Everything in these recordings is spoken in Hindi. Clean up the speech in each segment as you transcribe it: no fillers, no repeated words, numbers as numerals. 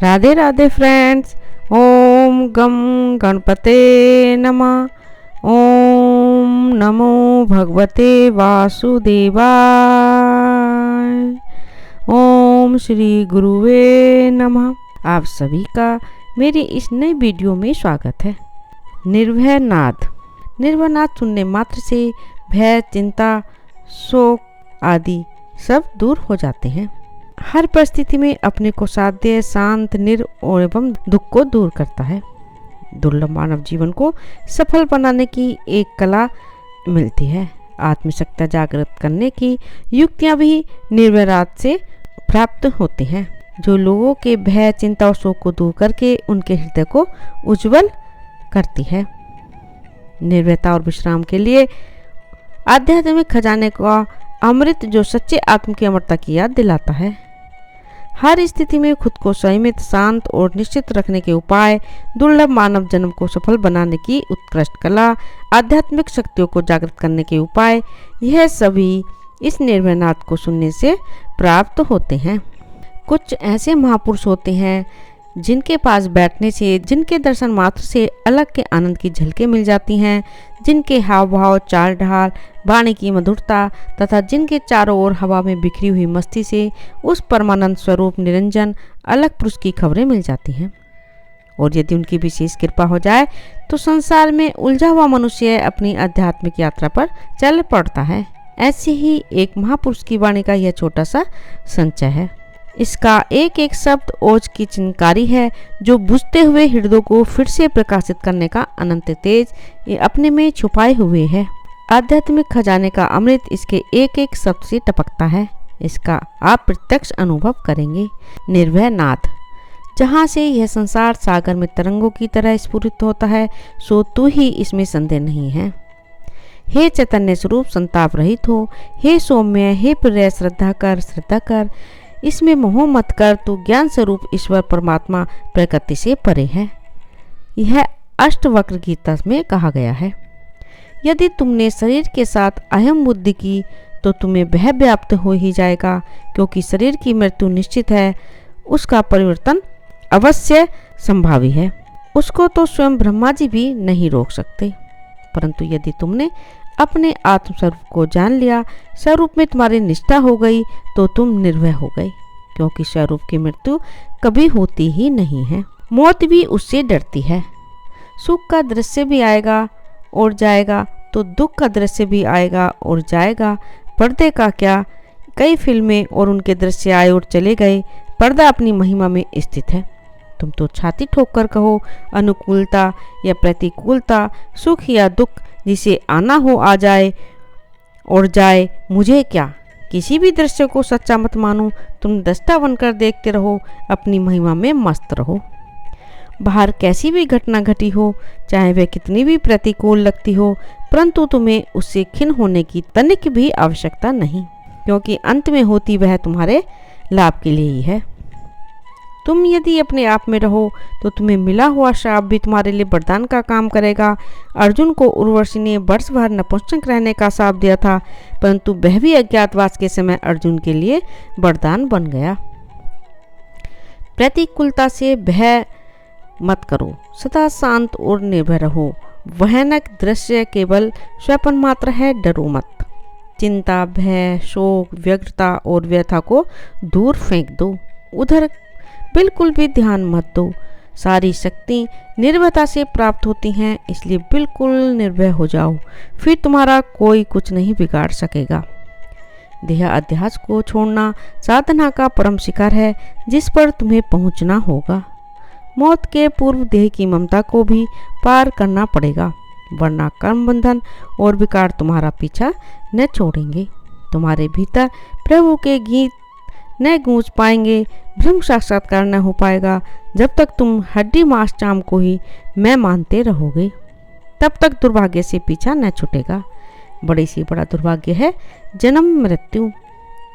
राधे राधे फ्रेंड्स। ओम गम गणपते नमः। ओम नमो भगवते वासुदेवाय। ओम श्री गुरुवे नमः। आप सभी का मेरी इस नई वीडियो में स्वागत है। निर्भय नाद। निर्भय नाद सुनने मात्र से भय, चिंता, शोक आदि सब दूर हो जाते हैं। हर परिस्थिति में अपने को साध्य, शांत, और एवं दुख को दूर करता है। दुर्लभ मानव जीवन को सफल बनाने की एक कला मिलती है। आत्मशक्ति जागृत करने की युक्तियां भी निर्भय नाद से प्राप्त होती हैं, जो लोगों के भय, चिंता और शोक को दूर करके उनके हृदय को उज्जवल करती है। निर्भयता और विश्राम के लिए आध्यात्मिक खजाने का अमृत, जो सच्चे आत्म की अमरता की याद दिलाता है। हर स्थिति में खुद को संयमित, शांत और निश्चित रखने के उपाय, दुर्लभ मानव जन्म को सफल बनाने की उत्कृष्ट कला, आध्यात्मिक शक्तियों को जागृत करने के उपाय, यह सभी इस निर्भय नाद को सुनने से प्राप्त होते हैं। कुछ ऐसे महापुरुष होते हैं जिनके पास बैठने से, जिनके दर्शन मात्र से अलग के आनंद की झलकें मिल जाती हैं, जिनके हाव भाव, चाल ढाल, वाणी की मधुरता तथा जिनके चारों ओर हवा में बिखरी हुई मस्ती से उस परमानंद स्वरूप निरंजन अलग पुरुष की खबरें मिल जाती हैं। और यदि उनकी विशेष कृपा हो जाए तो संसार में उलझा हुआ मनुष्य अपनी आध्यात्मिक यात्रा पर चल पड़ता है। ऐसे ही एक महापुरुष की वाणी का यह छोटा सा संचय है। इसका एक एक शब्द ओज की चिनकारी है, जो बुझते हुए हृदय को फिर से प्रकाशित करने का अनंत तेज ये अपने में छुपाए हुए है। आध्यात्मिक खजाने का अमृत इसके एक एक शब्द से टपकता है। इसका आप प्रत्यक्ष अनुभव करेंगे। निर्भय नाद। जहाँ से यह संसार सागर में तरंगों की तरह स्फुरित होता है, सो तू ही इसमें संदेह नहीं है। हे चैतन्य स्वरूप, संताप रहित हो। हे सौम्य, हे प्रिय, श्रद्धा कर। इसमें मोह मत कर, तू ज्ञान स्वरूप ईश्वर परमात्मा प्रकृति से परे है। यह अष्टवक्र गीता में कहा गया है। यदि तुमने शरीर के साथ अहम बुद्धि की तो तुम्हें भय व्याप्त हो ही जाएगा, क्योंकि शरीर की मृत्यु निश्चित है, उसका परिवर्तन अवश्य संभावी है। उसको तो स्वयं ब्रह्मा जी भी नहीं रोक सकते। परंतु यदि तुमने अपने आत्म स्वरूप को जान लिया, स्वरूप में तुम्हारी निष्ठा हो गई, तो तुम निर्भय हो गए, क्योंकि स्वरूप की मृत्यु कभी होती ही नहीं है। मौत भी उससे डरती है। सुख का दृश्य भी आएगा और जाएगा, तो दुख का दृश्य भी आएगा और जाएगा। पर्दे का क्या, कई फिल्में और उनके दृश्य आए और चले गए। पर्दा अपनी महिमा में स्थित है। तुम तो छाती ठोक कर कहो, अनुकूलता या प्रतिकूलता, सुख या दुख, जिसे आना हो आ जाए और जाए, मुझे क्या। किसी भी दृश्य को सच्चा मत मानो। तुम दृष्टा बनकर देखते रहो, अपनी महिमा में मस्त रहो। बाहर कैसी भी घटना घटी हो, चाहे वह कितनी भी प्रतिकूल लगती हो, परंतु तुम्हें उससे खिन्न होने की तनिक भी आवश्यकता नहीं, क्योंकि अंत में होती वह तुम्हारे लाभ के लिए ही है। तुम यदि अपने आप में रहो तो तुम्हें मिला हुआ श्राप भी तुम्हारे लिए वरदान का काम करेगा। अर्जुन को उर्वशी ने वर्ष भर नपुंसक रहने का श्राप दिया था, परंतु वह भी अज्ञातवास के समय अर्जुन के लिए वरदान बन गया। प्रतिकूलता से भय मत करो, सदा शांत और निर्भय रहो। भयानक दृश्य केवल स्वप्न मात्र है, डरो मत। चिंता, भय, शोक, व्यग्रता और व्यथा को दूर फेंक दो। उधर बिल्कुल भी ध्यान मत दो। सारी शक्ति निर्भयता से प्राप्त होती हैं, इसलिए बिल्कुल निर्भय हो जाओ, फिर तुम्हारा कोई कुछ नहीं बिगाड़ सकेगा। देह अध्यास को छोड़ना साधना का परम शिखर है, जिस पर तुम्हें पहुंचना होगा। मौत के पूर्व देह की ममता को भी पार करना पड़ेगा, वरना कर्म बंधन और विकार तुम्हारा पीछा न छोड़ेंगे। तुम्हारे भीतर प्रभु के गीत न गूंज पाएंगे, ब्रह्म साक्षात्कार न हो पाएगा। जब तक तुम हड्डी मांस चाम को ही मैं मानते रहोगे, तब तक दुर्भाग्य से पीछा न छूटेगा। बड़े से बड़ा दुर्भाग्य है जन्म मृत्यु।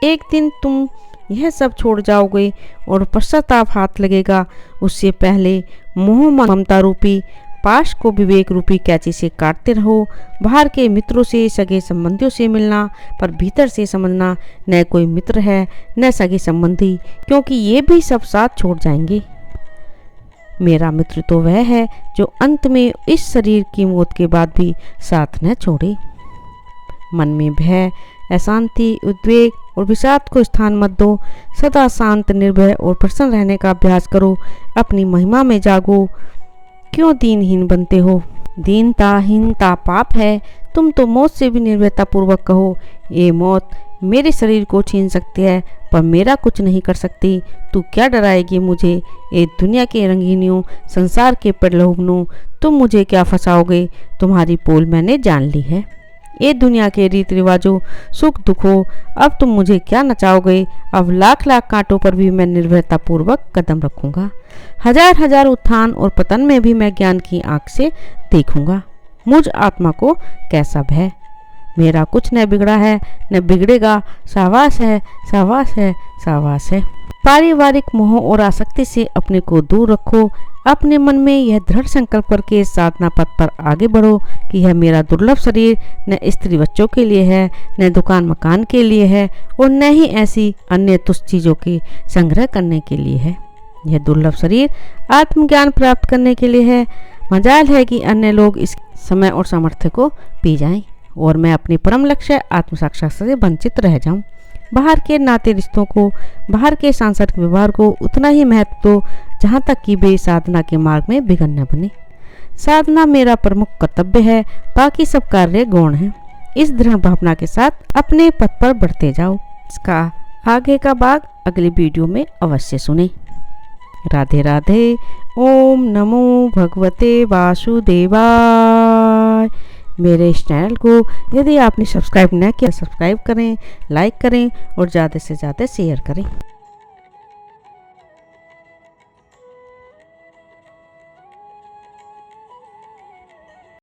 एक दिन तुम यह सब छोड़ जाओगे और पश्चाताप हाथ लगेगा। उससे पहले मोह ममता रूपी पाश को विवेक रूपी कैंची से काटते रहो। बाहर के मित्रों से, सगे संबंधियों से मिलना, पर भीतर से समझना न कोई मित्र है न सगे संबंधी, क्योंकि ये भी सब साथ छोड़ जाएंगे। मेरा मित्र तो वह है जो अंत में इस शरीर की मौत के बाद भी साथ न छोड़े। मन में भय, अशांति, उद्वेग और विषाद को स्थान मत दो। सदा शांत, निर्भय और प्रसन्न रहने का अभ्यास करो। अपनी महिमा में जागो। क्यों दीनहीन बनते हो? दीनता हीनता पाप है। तुम तो मौत से भी निर्भयता पूर्वक कहो, ये मौत मेरे शरीर को छीन सकती है पर मेरा कुछ नहीं कर सकती। तू क्या डराएगी मुझे? ये दुनिया के रंगीनियों, संसार के प्रलोभनों, तुम मुझे क्या फंसाओगे? तुम्हारी पोल मैंने जान ली है। ये दुनिया के रीति रिवाजों, सुख दुखों, अब तुम मुझे क्या नचाओगे? अब लाख लाख कांटों पर भी मैं निर्भयता पूर्वक कदम रखूंगा। हजार हजार उत्थान और पतन में भी मैं ज्ञान की आंख से देखूंगा। मुझ आत्मा को कैसा भय? मेरा कुछ न बिगड़ा है न बिगड़ेगा। शाबाश है, शाबाश है, शाबाश है। पारिवारिक मोह और आसक्ति से अपने को दूर रखो। अपने मन में यह दृढ़ संकल्प करके साधना पथ पर आगे बढ़ो कि यह मेरा दुर्लभ शरीर न स्त्री बच्चों के लिए है, न दुकान मकान के लिए है और न ही ऐसी अन्य तुच्छ चीज़ों की संग्रह करने के लिए है। यह दुर्लभ शरीर आत्मज्ञान प्राप्त करने के लिए है। मजाल है कि अन्य लोग इस समय और सामर्थ्य को पी जाएं और मैं अपने परम लक्ष्य आत्म साक्षात्कार से वंचित रह जाऊं। बाहर के नाते रिश्तों को, बाहर के सांसारिक व्यवहार को उतना ही महत्व दो जहाँ तक कि वे साधना के मार्ग में विघ्न न बने। साधना मेरा प्रमुख कर्तव्य है, बाकी सब कार्य गौण है। इस दृढ़ भावना के साथ अपने पथ पर बढ़ते जाओ। इसका आगे का भाग अगली वीडियो में अवश्य सुने। राधे राधे। ओम नमो भगवते वासुदेवाय। मेरे इस चैनल को यदि आपने सब्सक्राइब न किया, सब्सक्राइब करें, लाइक करें और ज़्यादा से ज़्यादा शेयर करें।